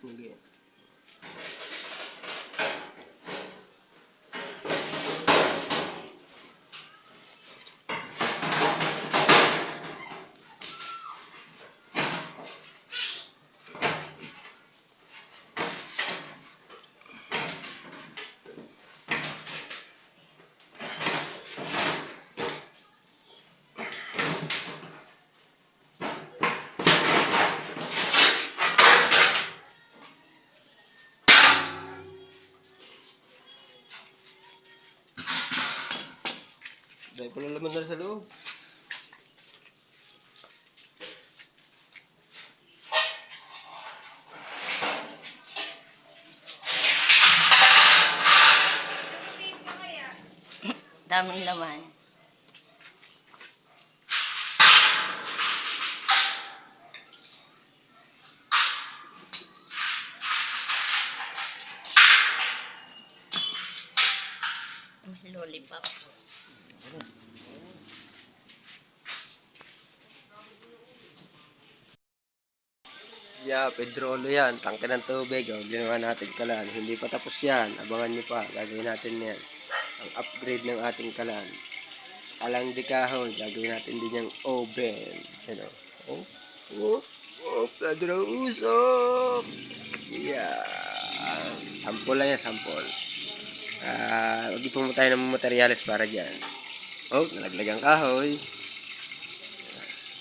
Okay. Dahil pala laman na sa loob. Daming laman. May lollipop. Yeah, Pedrolo yan. Tangke ng tubig. O, ginawa natin kalan. Hindi pa tapos yan. Abangan nyo pa. Gagawin natin yan. Ang upgrade ng ating kalan. Alang di kahoy. Gagawin natin din yung oven. Yan o. Oh, oh, oh, Pedro usok. Yeah. Sampol lang yan, sampol. Huwag ipong tayo ng materyales para dyan. Oh, nalaglag ang kahoy.